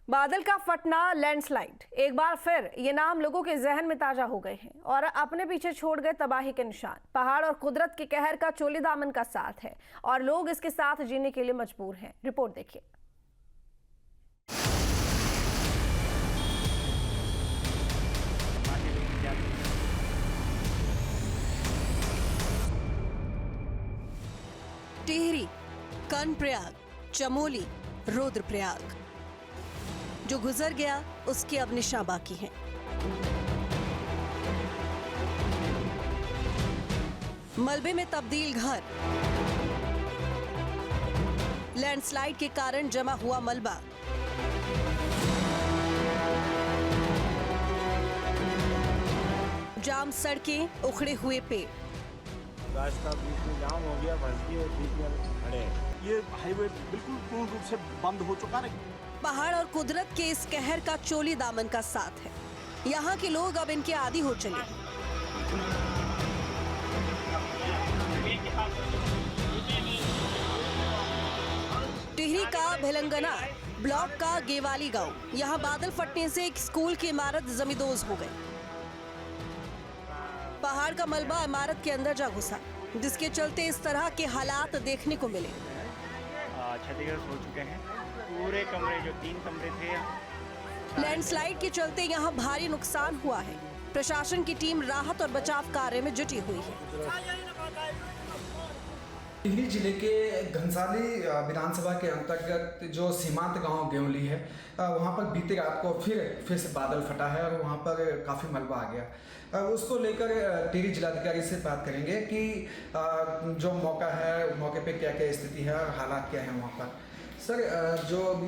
बादल का फटना, लैंडस्लाइड, एक बार फिर ये नाम लोगों के जहन में ताजा हो गए हैं और अपने पीछे छोड़ गए तबाही के निशान। पहाड़ और कुदरत के कहर का चोली दामन का साथ है और लोग इसके साथ जीने के लिए मजबूर हैं। रिपोर्ट देखिए। टिहरी, कर्णप्रयाग, चमोली, रुद्रप्रयाग, जो गुजर गया उसके अब निशान बाकी हैं। मलबे में तब्दील घर, लैंडस्लाइड के कारण जमा हुआ मलबा, जाम सड़कें, उखड़े हुए पेड़। रास्ता बीच में जाम हो गया, फंस गए, बीच में खड़े हैं। ये हाईवे बिल्कुल पूर्ण रूप से बंद हो चुका है। पहाड़ और कुदरत के इस कहर का चोली दामन का साथ है। यहाँ के लोग अब इनके आदी हो चले हैं। टिहरी का भिलंगना ब्लॉक का गेवाली गांव, यहाँ बादल फटने से एक स्कूल की इमारत जमींदोज हो गई। पहाड़ का मलबा इमारत के अंदर जा घुसा, जिसके चलते इस तरह के हालात देखने को मिले। क्षतिग्रस्त हो चुके हैं पूरे कमरे, जो 3 कमरे थे। लैंडस्लाइड के चलते यहाँ भारी नुकसान हुआ है। प्रशासन की टीम राहत और बचाव कार्य में जुटी हुई है। टिहरी जिले के घनसाली विधानसभा के अंतर्गत जो सीमांत गांव गेवली है, वहां पर बीते रात को फिर से बादल फटा है और वहां पर काफ़ी मलबा आ गया। उसको लेकर टिहरी जिलाधिकारी से बात करेंगे कि जो मौका है, मौके पे क्या क्या स्थिति है और हालात क्या है वहाँ पर। सर, जो अभी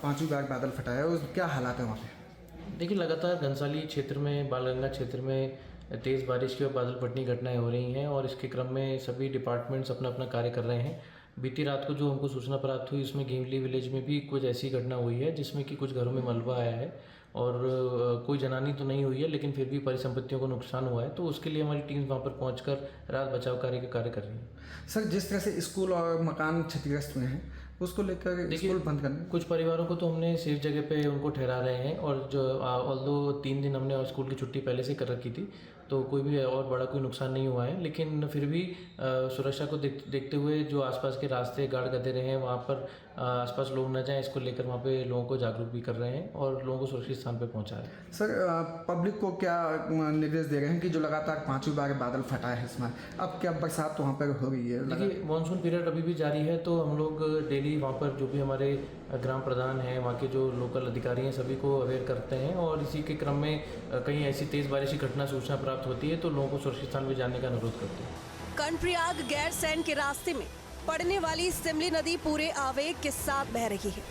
5वीं बार बादल फटा है, उस क्या हालात है वहाँ पे? देखिए, लगातार घनसाली क्षेत्र में, बालगंगा क्षेत्र में तेज़ बारिश की और बादल फटने की घटनाएं हो रही हैं और इसके क्रम में सभी डिपार्टमेंट्स अपना अपना कार्य कर रहे हैं। बीती रात को जो हमको सूचना प्राप्त हुई, उसमें गेवली विलेज में भी कुछ ऐसी घटना हुई है जिसमें कि कुछ घरों में मलबा आया है और कोई जनानी तो नहीं हुई है, लेकिन फिर भी परिसंपत्तियों को नुकसान हुआ है। तो उसके लिए हमारी टीम वहाँ पर पहुँचकर राहत बचाव कार्य का कार्य कर रही है। सर, जिस तरह से स्कूल और मकान क्षतिग्रस्त हुए हैं, उसको लेकर स्कूल बंद करने, कुछ परिवारों को तो हमने सेफ जगह पे उनको ठहरा रहे हैं और जो ऑल्दो 3 दिन हमने स्कूल की छुट्टी पहले से कर रखी थी, तो कोई भी और बड़ा कोई नुकसान नहीं हुआ है। लेकिन फिर भी सुरक्षा को देखते हुए जो आसपास के रास्ते गाड़ गदे रहे हैं, वहाँ पर आसपास लोग न जाएं, इसको लेकर वहाँ पे लोगों को जागरूक भी कर रहे हैं और लोगों को सुरक्षित स्थान पर पहुँचा रहे हैं। सर, पब्लिक को क्या निर्देश दे रहे हैं कि जो लगातार 5वीं बार बादल फटा है इसमें, अब क्या बरसात तो वहाँ पर हो रही है? देखिए, मानसून पीरियड अभी भी जारी है, तो हम लोग डेली वहाँ पर जो भी हमारे ग्राम प्रधान हैं, वहाँ के जो लोकल अधिकारी हैं, सभी को अवेयर करते हैं और इसी के क्रम में कहीं ऐसी तेज़ बारिश की घटना सूचना प्राप्त होती है तो लोगों को सुरक्षित स्थान पर जाने का अनुरोध करते हैं। कर्णप्रयाग गैरसैंण के रास्ते में पड़ने वाली सिमली नदी पूरे आवेग के साथ बह रही है।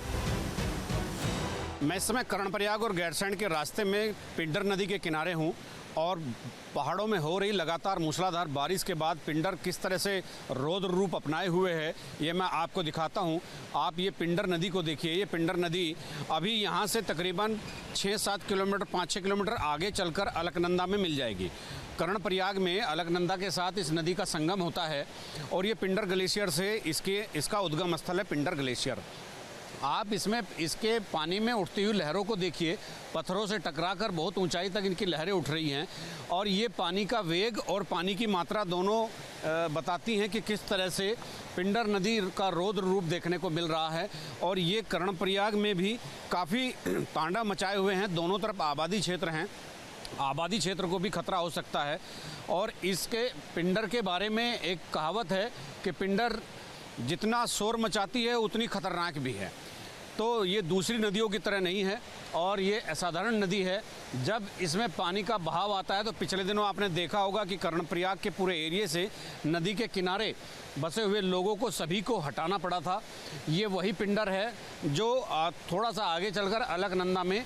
मैं इस समय कर्णप्रयाग और गैरसैंण के रास्ते में पिंडर नदी के किनारे हूँ और पहाड़ों में हो रही लगातार मूसलाधार बारिश के बाद पिंडर किस तरह से रौद्र रूप अपनाए हुए है, ये मैं आपको दिखाता हूँ। आप ये पिंडर नदी को देखिए। ये पिंडर नदी अभी यहाँ से तकरीबन 6-7 किलोमीटर, 5-6 किलोमीटर आगे चलकर अलकनंदा में मिल जाएगी। कर्णप्रयाग में अलकनंदा के साथ इस नदी का संगम होता है और ये पिंडर ग्लेशियर से इसका उद्गम स्थल है पिंडर ग्लेशियर। आप इसमें इसके पानी में उठती हुई लहरों को देखिए। पत्थरों से टकराकर बहुत ऊंचाई तक इनकी लहरें उठ रही हैं और ये पानी का वेग और पानी की मात्रा दोनों बताती हैं कि किस तरह से पिंडर नदी का रौद्र रूप देखने को मिल रहा है। और ये कर्णप्रयाग में भी काफ़ी तांडव मचाए हुए हैं। दोनों तरफ आबादी क्षेत्र हैं, आबादी क्षेत्र को भी खतरा हो सकता है। और इसके पिंडर के बारे में एक कहावत है कि पिंडर जितना शोर मचाती है उतनी खतरनाक भी है। तो ये दूसरी नदियों की तरह नहीं है और ये असाधारण नदी है। जब इसमें पानी का बहाव आता है तो पिछले दिनों आपने देखा होगा कि कर्णप्रयाग के पूरे एरिए से नदी के किनारे बसे हुए लोगों को सभी को हटाना पड़ा था। ये वही पिंडर है जो थोड़ा सा आगे चलकर अलकनंदा में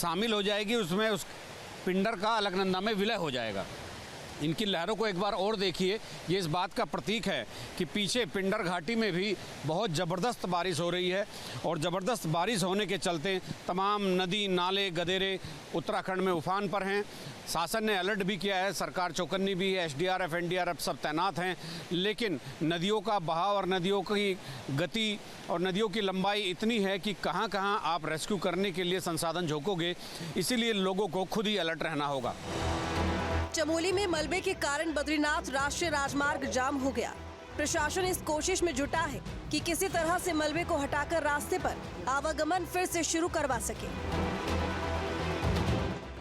शामिल हो जाएगी। उसमें उस पिंडर का अलकनंदा में विलय हो जाएगा। इनकी लहरों को एक बार और देखिए। ये इस बात का प्रतीक है कि पीछे पिंडर घाटी में भी बहुत ज़बरदस्त बारिश हो रही है और ज़बरदस्त बारिश होने के चलते तमाम नदी नाले गदेरे उत्तराखंड में उफान पर हैं। शासन ने अलर्ट भी किया है, सरकार चौकन्नी भी है, एसडीआरएफ एनडीआरएफ सब तैनात हैं, लेकिन नदियों का बहाव और नदियों की गति और नदियों की लंबाई इतनी है कि कहां कहां आप रेस्क्यू करने के लिए संसाधन झोंकोगे, इसीलिए लोगों को खुद ही अलर्ट रहना होगा। चमोली में मलबे के कारण बद्रीनाथ राष्ट्रीय राजमार्ग जाम हो गया। प्रशासन इस कोशिश में जुटा है कि किसी तरह से मलबे को हटाकर रास्ते पर आवागमन फिर से शुरू करवा सके।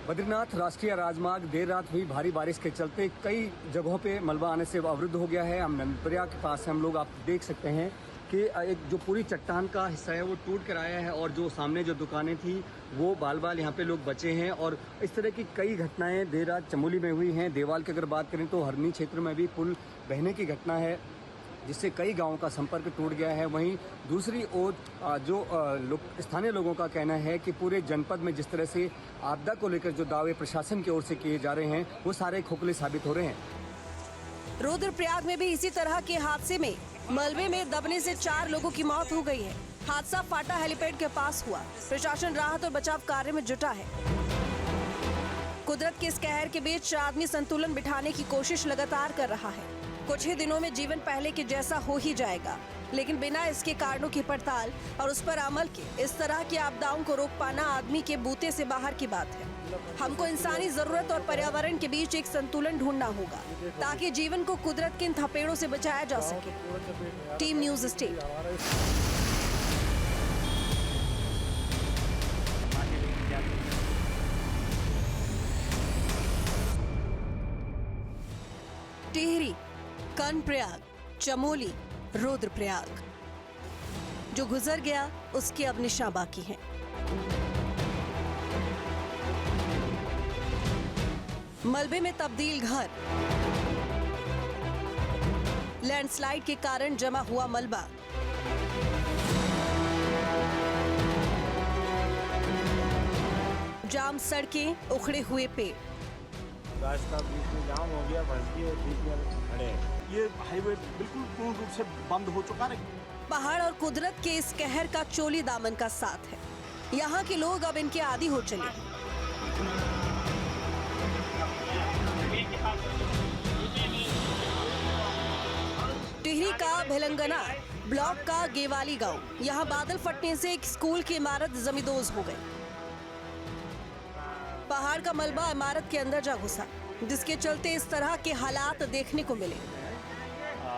बद्रीनाथ राष्ट्रीय राजमार्ग देर रात हुई भारी बारिश के चलते कई जगहों पे मलबा आने से अवरुद्ध हो गया है। हम नंदप्रयाग के पास हम लोग, आप देख सकते हैं कि एक जो पूरी चट्टान का हिस्सा है वो टूट कर आया है और जो सामने जो दुकानें थी वो बाल बाल यहाँ पे लोग बचे हैं। और इस तरह की कई घटनाएं देर रात चमोली में हुई हैं। देवाल की अगर बात करें तो हरनी क्षेत्र में भी पुल बहने की घटना है जिससे कई गांवों का संपर्क टूट गया है। वहीं दूसरी ओर जो स्थानीय लोगों का कहना है कि पूरे जनपद में जिस तरह से आपदा को लेकर जो दावे प्रशासन की ओर से किए जा रहे हैं वो सारे खोखले साबित हो रहे हैं। रुद्रप्रयाग में भी इसी तरह के हादसे में मलबे में दबने से 4 लोगों की मौत हो गई है। हादसा फाटा हेलीपैड के पास हुआ। प्रशासन राहत और बचाव कार्य में जुटा है। कुदरत के इस कहर के बीच आदमी संतुलन बिठाने की कोशिश लगातार कर रहा है। कुछ ही दिनों में जीवन पहले के जैसा हो ही जाएगा, लेकिन बिना इसके कारणों की पड़ताल और उस पर अमल के इस तरह की आपदाओं को रोक पाना आदमी के बूते से बाहर की बात है। हमको इंसानी जरूरत और पर्यावरण के बीच एक संतुलन ढूंढना होगा ताकि जीवन को कुदरत के इन थपेड़ों से बचाया जा सके। Team news state. Tehri, Karnaprayag, Chamoli, Rudraprayag, जो गुजर गया उसके अब निशान बाकी हैं। मलबे में तब्दील घर, लैंडस्लाइड के कारण जमा हुआ मलबा, जाम सड़कें, उखड़े हुए पेड़। रास्ता बीच में जाम हो गया, फंस गए, बीच में खड़े हैं। ये हाईवे बिल्कुल पूर्ण रूप से बंद हो चुका है। पहाड़ और कुदरत के इस कहर का चोली दामन का साथ है। यहाँ के लोग अब इनके आदी हो चले हैं। टिहरी का भिलंगना ब्लॉक का गेवाली गांव, यहाँ बादल फटने से एक स्कूल की इमारत जमींदोज हो गई। पहाड़ का मलबा इमारत के अंदर जा घुसा, जिसके चलते इस तरह के हालात देखने को मिले।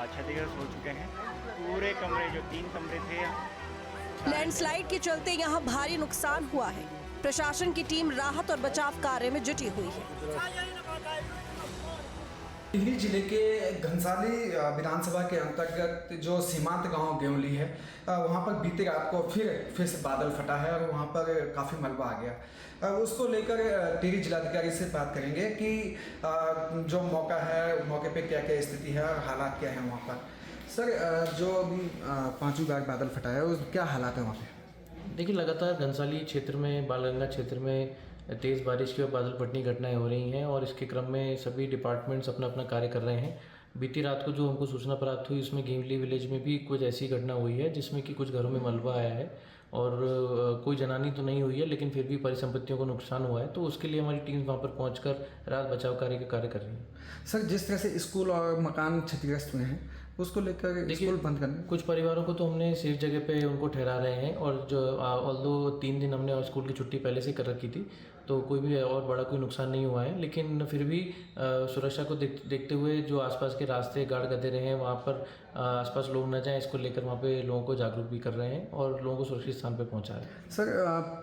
क्षतिग्रस्त हो चुके हैं पूरे कमरे, जो 3 कमरे थे। लैंडस्लाइड के चलते यहाँ भारी नुकसान हुआ है। प्रशासन की टीम राहत और बचाव कार्य में जुटी हुई है। टिहरी जिले के घनसाली विधानसभा के अंतर्गत जो सीमांत गांव गेवली है वहां पर बीते रात को फिर से बादल फटा है और वहां पर काफ़ी मलबा आ गया। उसको लेकर टिहरी जिलाधिकारी से बात करेंगे कि जो मौका है, मौके पे क्या क्या स्थिति है और हालात क्या है वहाँ पर। सर, जो अभी 5वीं बार बादल फटा है उस क्या हालात है वहाँ पे? देखिए, लगातार घनसाली क्षेत्र में, बालगंगा क्षेत्र में तेज़ बारिश की और बादल फटने की घटनाएं हो रही हैं और इसके क्रम में सभी डिपार्टमेंट्स अपना अपना कार्य कर रहे हैं। बीती रात को जो हमको सूचना प्राप्त हुई उसमें गेवली विलेज में भी कुछ ऐसी घटना हुई है जिसमें कि कुछ घरों में मलबा आया है और कोई जनानी तो नहीं हुई है, लेकिन फिर भी परिसंपत्तियों को नुकसान हुआ है। तो उसके लिए हमारी टीम वहाँ पर पहुँचकर राहत बचाव कार्य कर रही है। सर, जिस तरह से स्कूल और मकान क्षतिग्रस्त हुए हैं उसको लेकर स्कूल बंद करने, कुछ परिवारों को तो हमने सेफ जगह पे उनको ठहरा रहे हैं और जो ऑल्दो 3 दिन हमने स्कूल की छुट्टी पहले से कर रखी थी तो कोई भी और बड़ा कोई नुकसान नहीं हुआ है, लेकिन फिर भी सुरक्षा को देखते हुए जो आसपास के रास्ते गार्ड करते रहे हैं वहाँ पर आसपास लोग न जाएं, इसको लेकर वहाँ पे लोगों को जागरूक भी कर रहे हैं और लोगों को सुरक्षित स्थान पे पहुँचा रहे हैं। सर,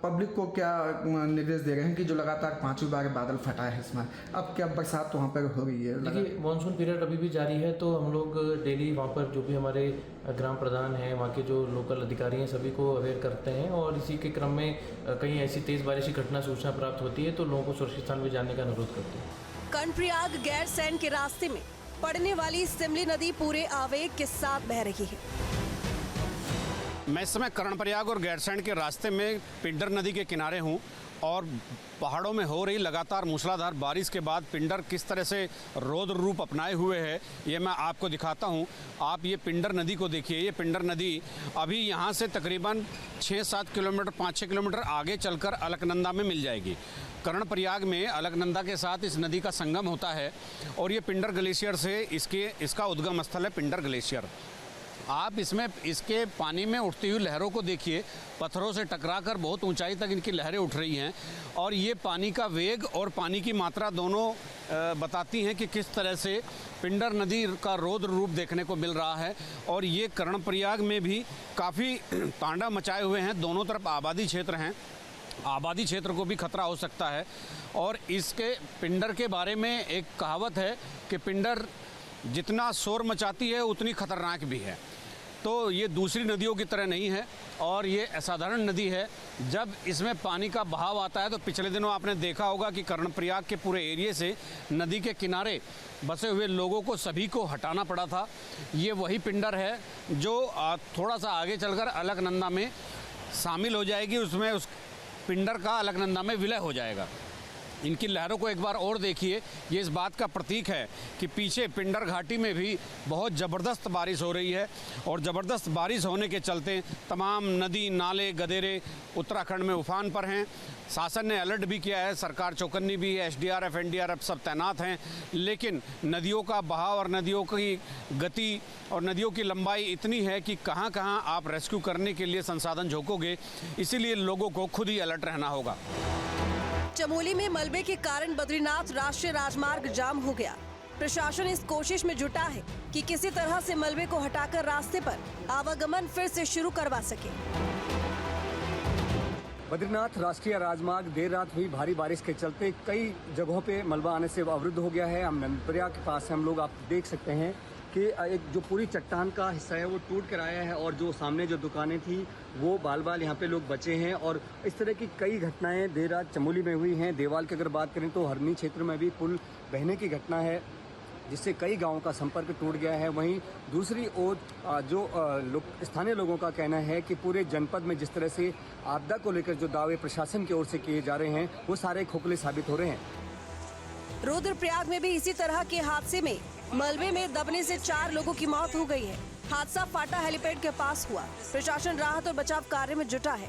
पब्लिक को क्या निर्देश दे रहे हैं कि जो लगातार 5वीं बार बादल फटा है इसमें अब क्या बरसात वहाँ पर हो रही है? देखिए, मानसून पीरियड अभी भी जारी है तो हम लोग डेली वहाँ पर जो भी हमारे ग्राम प्रधान हैं, वहाँ के जो लोकल अधिकारी हैं, सभी को अवेयर करते हैं और इसी के क्रम में कहीं ऐसी तेज़ बारिश की घटना सूचना प्राप्त होती है तो लोगों को सुरक्षित स्थान में जाने का अनुरोध करते हैं। कर्णप्रयाग गैरसैंण के रास्ते में पड़ने वाली सिमली नदी पूरे आवेग के साथ बह रही है। मैं इस समय कर्णप्रयाग और गैरसैंण के रास्ते में पिंडर नदी के किनारे हूं और पहाड़ों में हो रही लगातार मूसलाधार बारिश के बाद पिंडर किस तरह से रौद्र रूप अपनाए हुए है ये मैं आपको दिखाता हूं। आप ये पिंडर नदी को देखिए। ये पिंडर नदी अभी यहां से तकरीबन 6-7 किलोमीटर 5-6 किलोमीटर आगे चलकर अलकनंदा में मिल जाएगी। कर्णप्रयाग में अलकनंदा के साथ इस नदी का संगम होता है और ये पिंडर ग्लेशियर से इसका उद्गम स्थल है पिंडर ग्लेशियर। आप इसमें इसके पानी में उठती हुई लहरों को देखिए। पत्थरों से टकराकर बहुत ऊंचाई तक इनकी लहरें उठ रही हैं और ये पानी का वेग और पानी की मात्रा दोनों बताती हैं कि किस तरह से पिंडर नदी का रौद्र रूप देखने को मिल रहा है। और ये कर्णप्रयाग में भी काफ़ी तांडव मचाए हुए हैं। दोनों तरफ आबादी क्षेत्र हैं, आबादी क्षेत्र को भी खतरा हो सकता है। और इसके पिंडर के बारे में एक कहावत है कि पिंडर जितना शोर मचाती है उतनी खतरनाक भी है। तो ये दूसरी नदियों की तरह नहीं है और ये असाधारण नदी है। जब इसमें पानी का बहाव आता है तो पिछले दिनों आपने देखा होगा कि कर्णप्रयाग के पूरे एरिया से नदी के किनारे बसे हुए लोगों को सभी को हटाना पड़ा था। ये वही पिंडर है जो थोड़ा सा आगे चलकर अलकनंदा में शामिल हो जाएगी। उसमें उस पिंडर का अलकनंदा में विलय हो जाएगा। इनकी लहरों को एक बार और देखिए। ये इस बात का प्रतीक है कि पीछे पिंडर घाटी में भी बहुत ज़बरदस्त बारिश हो रही है और ज़बरदस्त बारिश होने के चलते तमाम नदी नाले गदेरे उत्तराखंड में उफान पर हैं। शासन ने अलर्ट भी किया है, सरकार चौकन्नी भी है, SDRF NDRF सब तैनात हैं। लेकिन नदियों का बहाव और नदियों की गति और नदियों की लंबाई इतनी है कि कहां कहां आप रेस्क्यू करने के लिए संसाधन झोंकोगे, इसीलिए लोगों को खुद ही अलर्ट रहना होगा। चमोली में मलबे के कारण बद्रीनाथ राष्ट्रीय राजमार्ग जाम हो गया। प्रशासन इस कोशिश में जुटा है कि किसी तरह से मलबे को हटाकर रास्ते पर आवागमन फिर से शुरू करवा सके। बद्रीनाथ राष्ट्रीय राजमार्ग देर रात हुई भारी बारिश के चलते कई जगहों पे मलबा आने से अवरुद्ध हो गया है। हम नंदप्रयाग के पास हम लोग आप देख सकते हैं कि एक जो पूरी चट्टान का हिस्सा है वो टूट कर आया है और जो सामने जो दुकानें थी वो बाल बाल यहाँ पे लोग बचे हैं। और इस तरह की कई घटनाएं देर रात चमोली में हुई हैं। देवाल की अगर बात करें तो हरनी क्षेत्र में भी पुल बहने की घटना है जिससे कई गांवों का संपर्क टूट गया है। वहीं दूसरी ओर जो स्थानीय लोगों का कहना है कि पूरे जनपद में जिस तरह से आपदा को लेकर जो दावे प्रशासन की ओर से किए जा रहे हैं वो सारे खोखले साबित हो रहे हैं। रुद्रप्रयाग में भी इसी तरह के हादसे में मलबे में दबने से 4 लोगों की मौत हो गई है। हादसा फाटा हेलीपैड के पास हुआ। प्रशासन राहत और बचाव कार्य में जुटा है।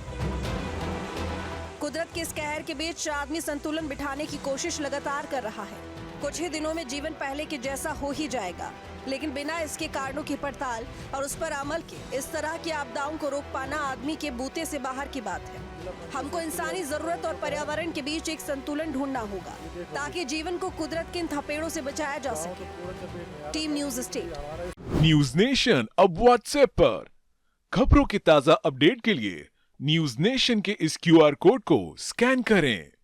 कुदरत के इस कहर के बीच आदमी संतुलन बिठाने की कोशिश लगातार कर रहा है। कुछ ही दिनों में जीवन पहले के जैसा हो ही जाएगा, लेकिन बिना इसके कारणों की पड़ताल और उस पर अमल के इस तरह की आपदाओं को रोक पाना आदमी के बूते से बाहर की बात है। हमको इंसानी जरूरत और पर्यावरण के बीच एक संतुलन ढूंढना होगा ताकि जीवन को कुदरत के इन थपेड़ों से बचाया जा सके। Team news state. News nation अब व्हाट्सएप पर खबरों के ताजा अपडेट के लिए न्यूज नेशन के इस QR कोड को स्कैन करें।